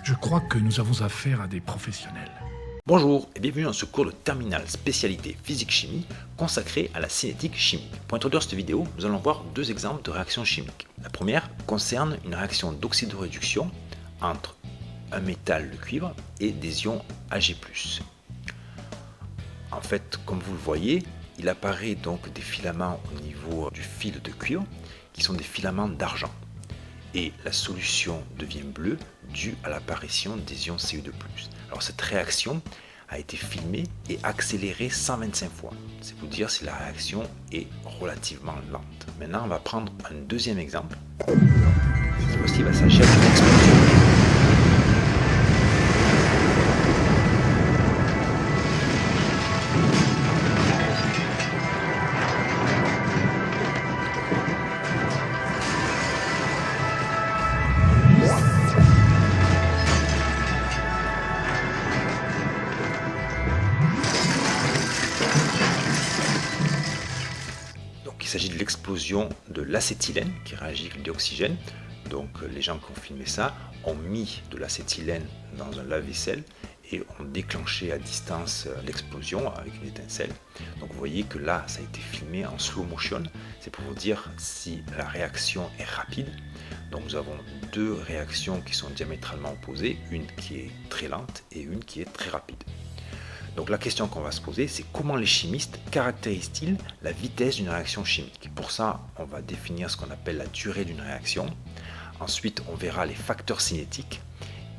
Je crois que nous avons affaire à des professionnels. Bonjour et bienvenue dans ce cours de terminale spécialité physique-chimie consacré à la cinétique chimique. Pour introduire cette vidéo, nous allons voir deux exemples de réactions chimiques. La première concerne une réaction d'oxydoréduction entre un métal, le cuivre, et des ions Ag+. En fait, comme vous le voyez, il apparaît donc des filaments au niveau du fil de cuivre qui sont des filaments d'argent. Et la solution devient bleue due à l'apparition des ions Cu2+. Alors cette réaction a été filmée et accélérée 125 fois. C'est pour dire si la réaction est relativement lente. Maintenant, on va prendre un deuxième exemple. Cette fois-ci, il va s'agir d'une explosion. Il s'agit de l'explosion de l'acétylène qui réagit avec le dioxygène. Donc les gens qui ont filmé ça ont mis de l'acétylène dans un lave-vaisselle et ont déclenché à distance l'explosion avec une étincelle. Donc vous voyez que là ça a été filmé en slow motion. C'est pour vous dire si la réaction est rapide. Donc nous avons deux réactions qui sont diamétralement opposées, une qui est très lente et une qui est très rapide. Donc la question qu'on va se poser, c'est comment les chimistes caractérisent-ils la vitesse d'une réaction chimique? Pour ça, on va définir ce qu'on appelle la durée d'une réaction. Ensuite, on verra les facteurs cinétiques.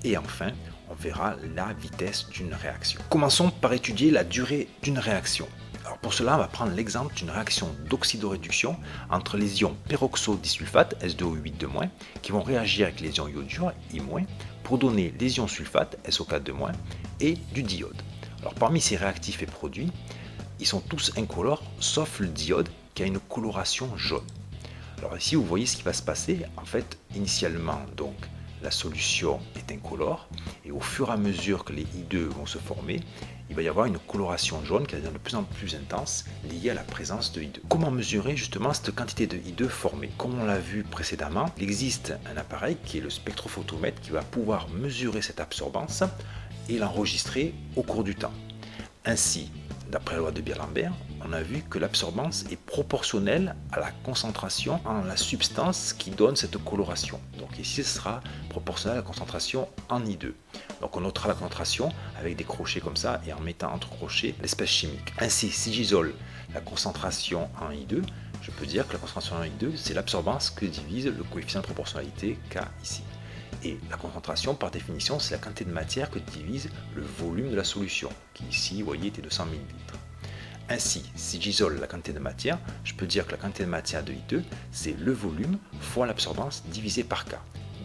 Et enfin, on verra la vitesse d'une réaction. Commençons par étudier la durée d'une réaction. Alors pour cela, on va prendre l'exemple d'une réaction d'oxydoréduction entre les ions peroxodisulfate, S2O8-, qui vont réagir avec les ions iodure, I-, pour donner les ions sulfate, SO4-, et du diode. Alors parmi ces réactifs et produits, ils sont tous incolores sauf le diode qui a une coloration jaune. Alors ici vous voyez ce qui va se passer. En fait, initialement donc la solution est incolore et au fur et à mesure que les I2 vont se former, il va y avoir une coloration jaune qui va devenir de plus en plus intense liée à la présence de I2. Comment mesurer justement cette quantité de I2 formée? Comme on l'a vu précédemment, il existe un appareil qui est le spectrophotomètre qui va pouvoir mesurer cette absorbance et l'enregistrer au cours du temps. Ainsi, d'après la loi de Beer-Lambert, on a vu que l'absorbance est proportionnelle à la concentration en la substance qui donne cette coloration. Donc ici, ce sera proportionnel à la concentration en I2. Donc on notera la concentration avec des crochets comme ça et en mettant entre crochets l'espèce chimique. Ainsi, si j'isole la concentration en I2, je peux dire que la concentration en I2, c'est l'absorbance que divise le coefficient de proportionnalité K ici. Et la concentration, par définition, c'est la quantité de matière que divise le volume de la solution, qui ici, vous voyez, était de 100 ml. Ainsi, si j'isole la quantité de matière, je peux dire que la quantité de matière de I2, c'est le volume fois l'absorbance divisé par K.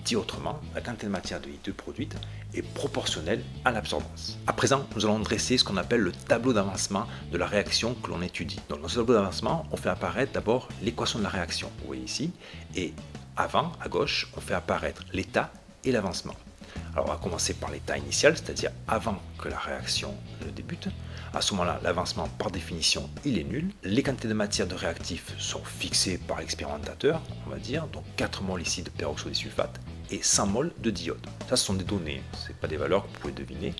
Dit autrement, la quantité de matière de I2 produite est proportionnelle à l'absorbance. À présent, nous allons dresser ce qu'on appelle le tableau d'avancement de la réaction que l'on étudie. Donc, dans ce tableau d'avancement, on fait apparaître d'abord l'équation de la réaction, vous voyez ici, et avant, à gauche, on fait apparaître l'état et l'avancement. Alors on va commencer par l'état initial, c'est-à-dire avant que la réaction ne débute. À ce moment-là, l'avancement par définition, il est nul. Les quantités de matière de réactif sont fixées par l'expérimentateur, on va dire, donc 4 moles ici de peroxydisulfate et 100 moles de diode. Ça, ce sont des données, ce n'est pas des valeurs que vous pouvez deviner.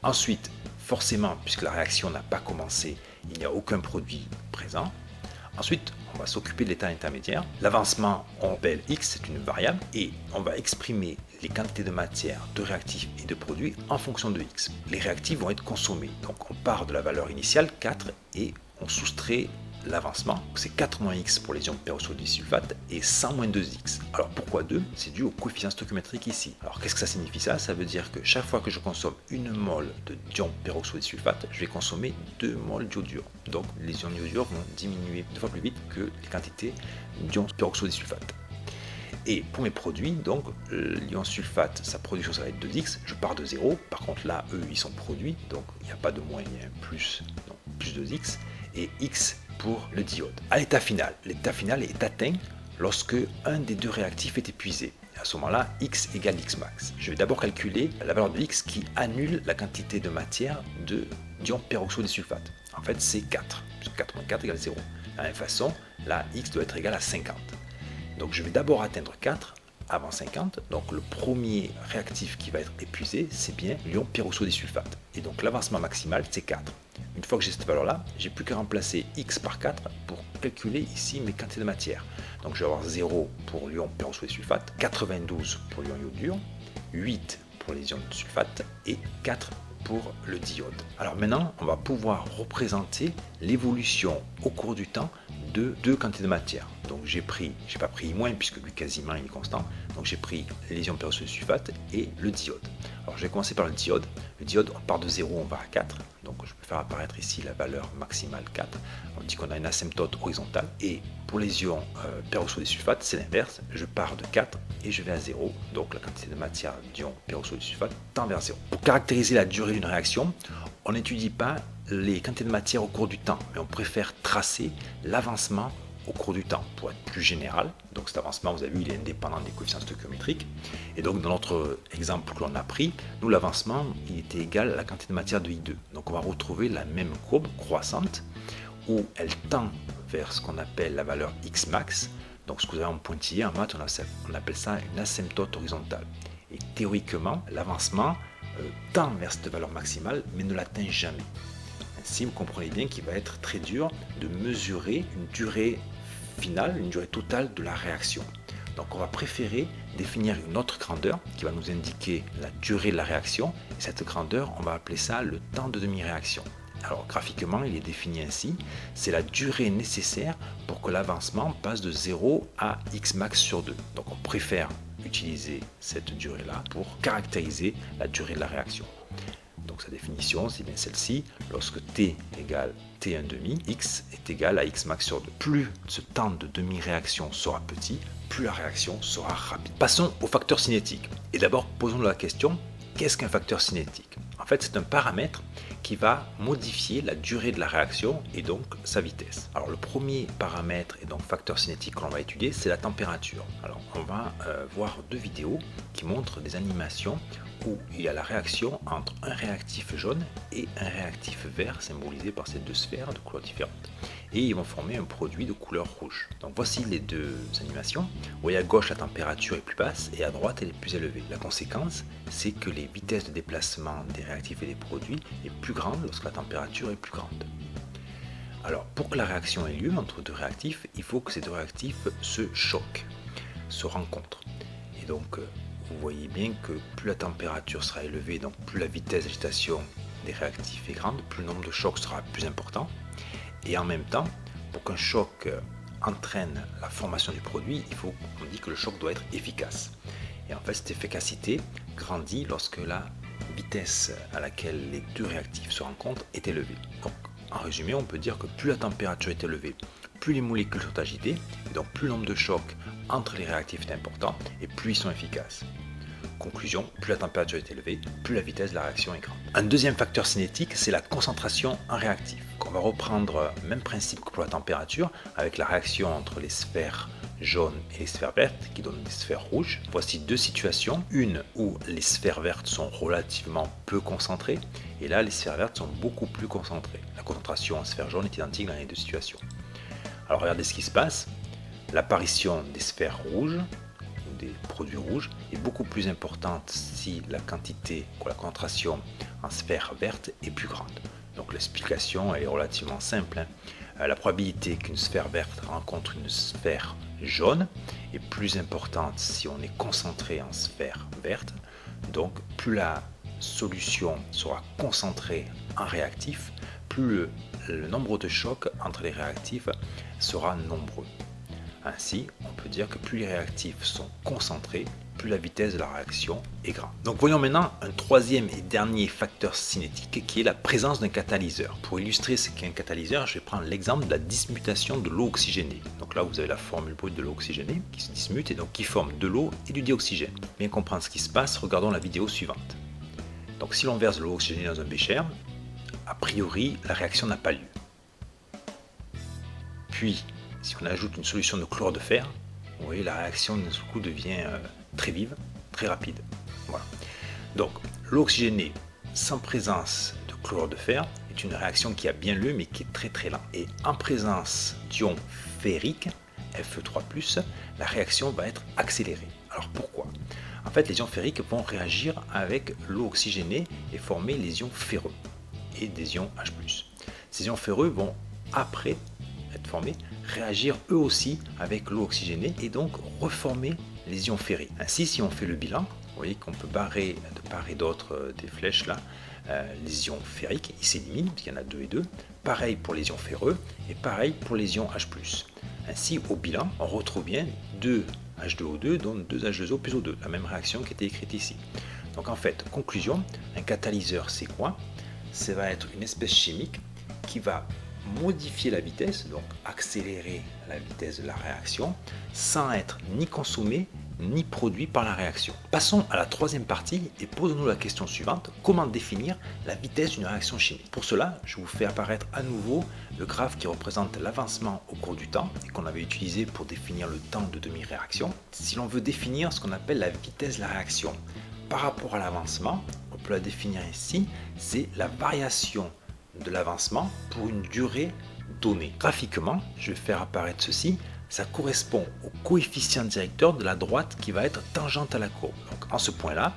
Ensuite, forcément, puisque la réaction n'a pas commencé, il n'y a aucun produit présent. Ensuite, on va s'occuper de l'état intermédiaire. L'avancement, on appelle X, c'est une variable, et on va exprimer les quantités de matière, de réactifs et de produits en fonction de X. Les réactifs vont être consommés. Donc on part de la valeur initiale, 4, et on soustrait l'avancement. C'est 4 moins X pour les ions peroxydisulfate et 100 moins 2X. Alors pourquoi 2? C'est dû au coefficient stoichiométrique ici. Alors qu'est-ce que ça signifie ça? Ça veut dire que chaque fois que je consomme une mole de ion peroxydisulfate, je vais consommer 2 moles d'iodure. Donc les ions d'iodure vont diminuer 2 fois plus vite que les quantités d'ion peroxydisulfate. Et pour mes produits, donc l'ion sulfate, sa production ça va être 2X, je pars de 0, par contre là, eux, ils sont produits, donc il n'y a pas de moins, il y a un plus, donc plus 2X, et X pour le diode. À l'état final est atteint lorsque un des deux réactifs est épuisé. À ce moment-là, X égale X max. Je vais d'abord calculer la valeur de X qui annule la quantité de matière de d'ion peroxydisulfate. En fait, c'est 4, puisque 4 moins 4 égale 0. De la même façon, là, X doit être égal à 50. Donc je vais d'abord atteindre 4 avant 50. Donc le premier réactif qui va être épuisé, c'est bien l'ion pyroxodésulfate. Et donc l'avancement maximal, c'est 4. Une fois que j'ai cette valeur-là, j'ai plus qu'à remplacer X par 4 pour calculer ici mes quantités de matière. Donc je vais avoir 0 pour l'ion pyroxodésulfate, 92 pour l'ion iodure, 8 pour les ions de sulfate et 4 pour le diode. Alors maintenant, on va pouvoir représenter l'évolution au cours du temps de deux quantités de matière. Donc j'ai pas pris I- puisque lui quasiment il est constant. Donc j'ai pris les ions pyroxosulfate et le diode. Alors je vais commencer par le diode. Le diode, on part de 0, on va à 4. Donc je peux faire apparaître ici la valeur maximale 4. On dit qu'on a une asymptote horizontale. Et pour les ions pyroxosulfate, c'est l'inverse. Je pars de 4 et je vais à 0. Donc la quantité de matière d'ion pyroxosulfate tend vers 0. Pour caractériser la durée d'une réaction, on n'étudie pas les quantités de matière au cours du temps, mais on préfère tracer l'avancement au cours du temps pour être plus général. Donc cet avancement, vous avez vu, il est indépendant des coefficients stoichiométriques. Et donc dans notre exemple que l'on a pris, nous l'avancement, il était égal à la quantité de matière de I2. Donc on va retrouver la même courbe croissante où elle tend vers ce qu'on appelle la valeur X max. Donc ce que vous avez en pointillé en maths, on appelle ça une asymptote horizontale. Et théoriquement, l'avancement tend vers cette valeur maximale, mais ne l'atteint jamais. Ainsi, vous comprenez bien qu'il va être très dur de mesurer une durée finale, une durée totale de la réaction. Donc on va préférer définir une autre grandeur qui va nous indiquer la durée de la réaction. Et cette grandeur, on va appeler ça le temps de demi-réaction. Alors graphiquement, il est défini ainsi. C'est la durée nécessaire pour que l'avancement passe de 0 à X max sur 2. Donc on préfère utiliser cette durée-là pour caractériser la durée de la réaction. Donc sa définition, c'est bien celle-ci. Lorsque t égale t1 demi, x est égal à x max sur 2. Plus ce temps de demi-réaction sera petit, plus la réaction sera rapide. Passons au facteur cinétique. Et d'abord, posons-nous la question, qu'est-ce qu'un facteur cinétique? En fait, c'est un paramètre qui va modifier la durée de la réaction et donc sa vitesse. Alors le premier paramètre et donc facteur cinétique que l'on va étudier, c'est la température. Alors on va voir deux vidéos qui montrent des animations où il y a la réaction entre un réactif jaune et un réactif vert symbolisé par ces deux sphères de couleurs différentes. Et ils vont former un produit de couleur rouge. Donc voici les deux animations. Vous voyez à gauche la température est plus basse et à droite elle est plus élevée. La conséquence, c'est que les vitesses de déplacement des réactifs et des produits est plus grande lorsque la température est plus grande. Alors pour que la réaction ait lieu entre deux réactifs, il faut que ces deux réactifs se choquent, se rencontrent. Et donc vous voyez bien que plus la température sera élevée, donc plus la vitesse d'agitation des réactifs est grande, plus le nombre de chocs sera plus important. Et en même temps, pour qu'un choc entraîne la formation du produit, on dit que le choc doit être efficace. Et en fait, cette efficacité grandit lorsque la vitesse à laquelle les deux réactifs se rencontrent est élevée. Donc, en résumé, on peut dire que plus la température est élevée, plus les molécules sont agitées, et donc plus le nombre de chocs entre les réactifs est important, et plus ils sont efficaces. Conclusion, plus la température est élevée, plus la vitesse de la réaction est grande. Un deuxième facteur cinétique, c'est la concentration en réactif. On va reprendre le même principe que pour la température, avec la réaction entre les sphères jaunes et les sphères vertes, qui donnent des sphères rouges. Voici deux situations, une où les sphères vertes sont relativement peu concentrées, et là les sphères vertes sont beaucoup plus concentrées. La concentration en sphère jaune est identique dans les deux situations. Alors regardez ce qui se passe, l'apparition des sphères rouges, des produits rouges est beaucoup plus importante si la quantité ou la concentration en sphère verte est plus grande. Donc l'explication est relativement simple. La probabilité qu'une sphère verte rencontre une sphère jaune est plus importante si on est concentré en sphère verte. Donc plus la solution sera concentrée en réactif, plus le nombre de chocs entre les réactifs sera nombreux. Ainsi, on peut dire que plus les réactifs sont concentrés, plus la vitesse de la réaction est grande. Donc voyons maintenant un troisième et dernier facteur cinétique qui est la présence d'un catalyseur. Pour illustrer ce qu'est un catalyseur, je vais prendre l'exemple de la dismutation de l'eau oxygénée. Donc là vous avez la formule brute de l'eau oxygénée qui se dismute et donc qui forme de l'eau et du dioxygène. Pour bien comprendre ce qui se passe, regardons la vidéo suivante. Donc si l'on verse de l'eau oxygénée dans un bécher, a priori la réaction n'a pas lieu. Puis si on ajoute une solution de chlore de fer, vous voyez la réaction d'un seul coup devient très vive, très rapide. Voilà. Donc l'eau oxygénée sans présence de chlore de fer est une réaction qui a bien lieu mais qui est très très lente. Et en présence d'ion ferrique, Fe3+, la réaction va être accélérée. Alors pourquoi? En fait, les ions ferriques vont réagir avec l'eau oxygénée et former les ions ferreux et des ions H+. Ces ions ferreux vont, après être formés, réagir eux aussi avec l'eau oxygénée et donc reformer les ions ferriques. Ainsi, si on fait le bilan, vous voyez qu'on peut barrer de part et d'autre des flèches là, les ions ferriques, ils s'éliminent, puisqu'il y en a 2 et 2. Pareil pour les ions ferreux et pareil pour les ions H+. Ainsi, au bilan, on retrouve bien 2 H2O2, donc 2 H2O plus O2, la même réaction qui était écrite ici. Donc en fait, conclusion, un catalyseur c'est quoi? Ça va être une espèce chimique qui va modifier la vitesse, donc accélérer la vitesse de la réaction, sans être ni consommé ni produit par la réaction. Passons à la troisième partie et posons-nous la question suivante, comment définir la vitesse d'une réaction chimique? Pour cela, je vous fais apparaître à nouveau le graphe qui représente l'avancement au cours du temps et qu'on avait utilisé pour définir le temps de demi-réaction. Si l'on veut définir ce qu'on appelle la vitesse de la réaction par rapport à l'avancement, on peut la définir ici, c'est la variation de l'avancement pour une durée donnée. Graphiquement, je vais faire apparaître ceci. Ça correspond au coefficient directeur de la droite qui va être tangente à la courbe. Donc en ce point-là,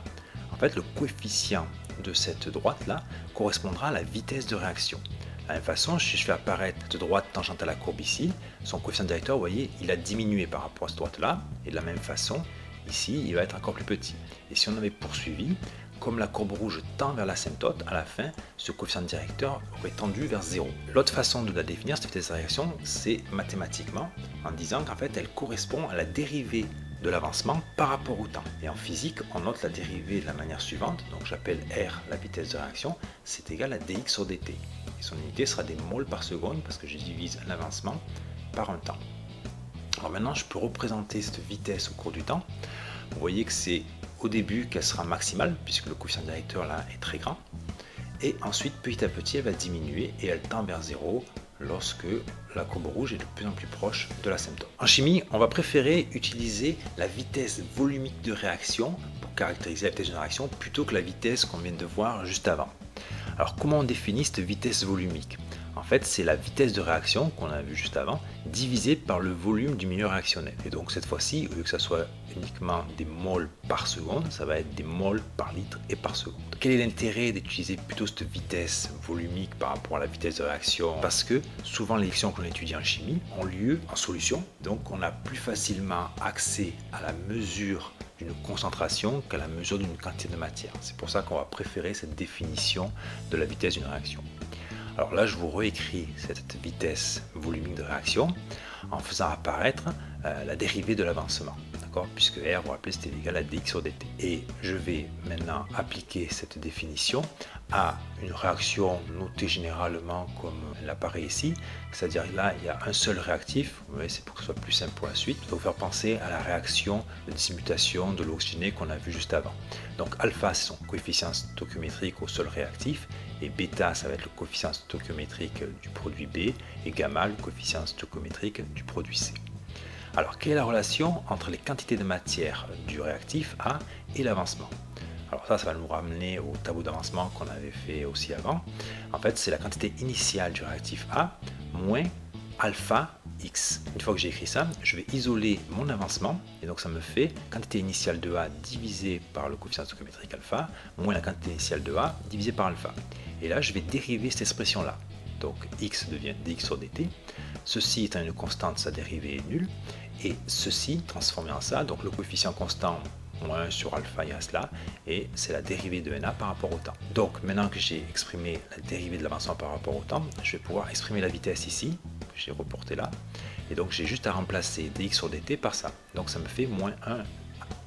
en fait, le coefficient de cette droite-là correspondra à la vitesse de réaction. De la même façon, si je fais apparaître cette droite tangente à la courbe ici, son coefficient directeur, vous voyez, il a diminué par rapport à cette droite-là. Et de la même façon, ici, il va être encore plus petit. Et si on avait poursuivi, comme la courbe rouge tend vers l'asymptote, à la fin, ce coefficient directeur aurait tendu vers 0. L'autre façon de la définir, cette vitesse de réaction, c'est mathématiquement, en disant qu'en fait, elle correspond à la dérivée de l'avancement par rapport au temps. Et en physique, on note la dérivée de la manière suivante, donc j'appelle R la vitesse de réaction, c'est égal à dx sur dt. Et son unité sera des moles par seconde, parce que je divise l'avancement par un temps. Alors maintenant, je peux représenter cette vitesse au cours du temps. Vous voyez que c'est au début qu'elle sera maximale, puisque le coefficient directeur là est très grand. Et ensuite, petit à petit, elle va diminuer et elle tend vers 0 lorsque la courbe rouge est de plus en plus proche de l'asymptote. En chimie, on va préférer utiliser la vitesse volumique de réaction pour caractériser la vitesse d'une réaction plutôt que la vitesse qu'on vient de voir juste avant. Alors comment on définit cette vitesse volumique? En fait, c'est la vitesse de réaction qu'on a vu juste avant, divisée par le volume du milieu réactionnel. Et donc cette fois-ci, au lieu que ça soit uniquement des moles par seconde, ça va être des moles par litre et par seconde. Quel est l'intérêt d'utiliser plutôt cette vitesse volumique par rapport à la vitesse de réaction? Parce que souvent les réactions qu'on étudie en chimie ont lieu en solution, donc on a plus facilement accès à la mesure d'une concentration qu'à la mesure d'une quantité de matière. C'est pour ça qu'on va préférer cette définition de la vitesse d'une réaction. Alors là, je vous réécris cette vitesse volumique de réaction en faisant apparaître la dérivée de l'avancement, d'accord? Puisque R, vous vous rappelez, c'était égal à dx sur dt. Et je vais maintenant appliquer cette définition à une réaction notée généralement comme elle apparaît ici, c'est-à-dire là, il y a un seul réactif, vous voyez, c'est pour que ce soit plus simple pour la suite. Il faut vous faire penser à la réaction de dismutation de l'eau oxygénée qu'on a vu juste avant. Donc alpha, c'est son coefficient stoichiométrique au sol réactif, et bêta, ça va être le coefficient stoichiométrique du produit B, et gamma, le coefficient stoichiométrique du produit C. Alors, quelle est la relation entre les quantités de matière du réactif A et l'avancement? Alors ça va nous ramener au tableau d'avancement qu'on avait fait aussi avant. En fait, c'est la quantité initiale du réactif A moins alpha x. Une fois que j'ai écrit ça, je vais isoler mon avancement, et donc ça me fait quantité initiale de A divisé par le coefficient stoichiométrique alpha, moins la quantité initiale de A divisé par alpha. Et là, je vais dériver cette expression-là. Donc x devient dx sur dt. Ceci étant une constante, sa dérivée est nulle. Et ceci transformé en ça, donc le coefficient constant moins 1 sur alpha égale cela, et c'est la dérivée de Na par rapport au temps. Donc maintenant que j'ai exprimé la dérivée de l'avancement par rapport au temps, je vais pouvoir exprimer la vitesse ici, que j'ai reporté là, et donc j'ai juste à remplacer dx sur dt par ça. Donc ça me fait moins 1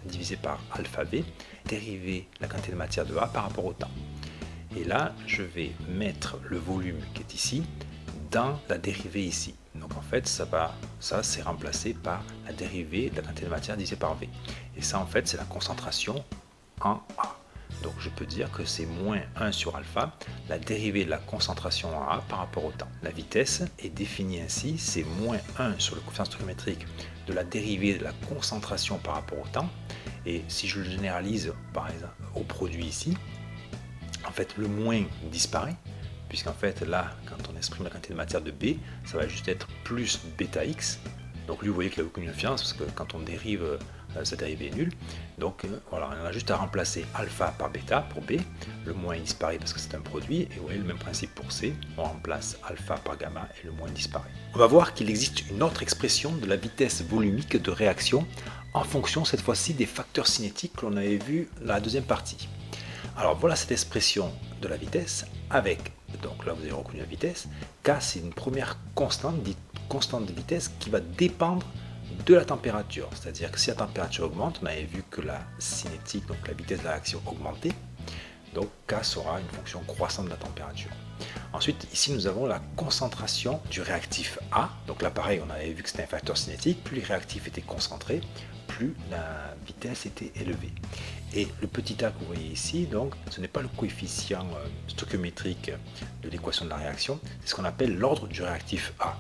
divisé par alpha b, dériver la quantité de matière de A par rapport au temps. Et là, je vais mettre le volume qui est ici dans la dérivée ici. Donc en fait, ça c'est remplacé par la dérivée de la quantité de matière divisée par V. Et ça en fait, c'est la concentration en A. Donc je peux dire que c'est moins 1 sur alpha, la dérivée de la concentration en A par rapport au temps. La vitesse est définie ainsi, c'est moins 1 sur le coefficient stoichiométrique de la dérivée de la concentration par rapport au temps. Et si je le généralise par exemple au produit ici, en fait le moins disparaît, puisqu'en fait là, quand on exprime la quantité de matière de B, ça va juste être plus bêta x. Donc lui, vous voyez qu'il n'a aucune influence, parce que quand on dérive cette dérivée est nulle. Donc voilà, on a juste à remplacer alpha par bêta pour B. Le moins disparaît parce que c'est un produit. Et vous voyez le même principe pour C. On remplace alpha par gamma et le moins disparaît. On va voir qu'il existe une autre expression de la vitesse volumique de réaction en fonction cette fois-ci des facteurs cinétiques que l'on avait vu dans la deuxième partie. Alors voilà cette expression de la vitesse avec, donc là vous avez reconnu la vitesse, K c'est une première constante, dite constante de vitesse qui va dépendre de la température. C'est-à-dire que si la température augmente, on avait vu que la cinétique, donc la vitesse de la réaction augmentait, donc K sera une fonction croissante de la température. Ensuite, ici nous avons la concentration du réactif A. Donc là pareil, on avait vu que c'était un facteur cinétique, plus les réactifs étaient concentrés, plus la vitesse était élevée. Et le petit a que vous voyez ici, donc, ce n'est pas le coefficient stoichiométrique de l'équation de la réaction, c'est ce qu'on appelle l'ordre du réactif A.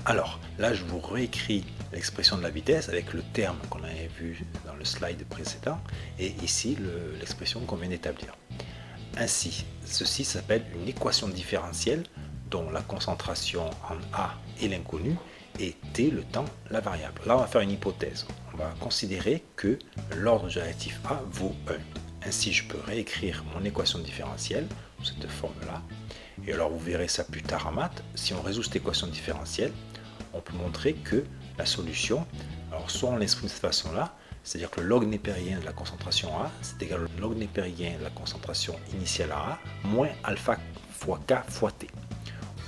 Alors, là, je vous réécris l'expression de la vitesse avec le terme qu'on avait vu dans le slide précédent, et ici, l'expression qu'on vient d'établir. Ainsi, ceci s'appelle une équation différentielle dont la concentration en A est l'inconnu, et T, le temps, la variable. Là, on va faire une hypothèse. On va considérer que l'ordre du réactif A vaut 1. Ainsi, je peux réécrire mon équation différentielle sous cette forme-là. Et alors, vous verrez ça plus tard en maths. Si on résout cette équation différentielle, on peut montrer que la solution, alors soit on l'exprime de cette façon-là, c'est-à-dire que le log népérien de la concentration A, c'est égal au log népérien de la concentration initiale à A, moins alpha fois K fois T.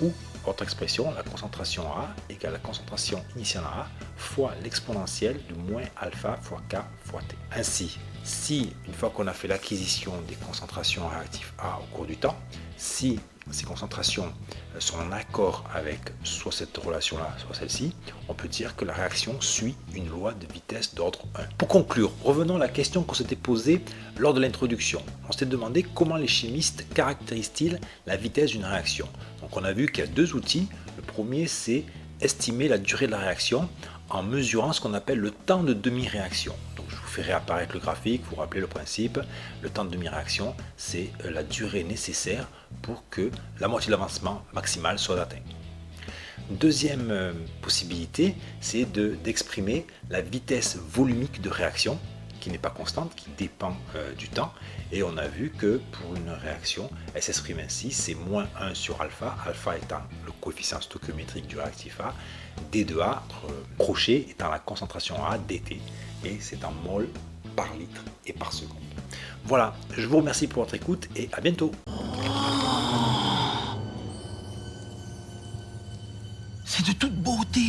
Ou, autre expression, la concentration A égale la concentration initiale à A fois l'exponentielle de moins alpha fois K fois T. Ainsi, si, une fois qu'on a fait l'acquisition des concentrations en réactif A au cours du temps, si ces concentrations sont en accord avec soit cette relation-là, soit celle-ci, on peut dire que la réaction suit une loi de vitesse d'ordre 1. Pour conclure, revenons à la question qu'on s'était posée lors de l'introduction. On s'était demandé comment les chimistes caractérisent-ils la vitesse d'une réaction. Donc on a vu qu'il y a deux outils. Le premier, c'est estimer la durée de la réaction en mesurant ce qu'on appelle le temps de demi-réaction. Donc je vous fais réapparaître le graphique, vous rappelez le principe. Le temps de demi-réaction, c'est la durée nécessaire pour que la moitié de l'avancement maximal soit atteint. Deuxième possibilité, c'est d'exprimer la vitesse volumique de réaction, qui n'est pas constante, qui dépend du temps. Et on a vu que pour une réaction, elle s'exprime ainsi, c'est moins 1 sur alpha, alpha étant le coefficient stoichiométrique du réactif A, D de A, crochet étant la concentration A, dt, et c'est en mol par litre et par seconde. Voilà, je vous remercie pour votre écoute et à bientôt. C'est de toute beauté.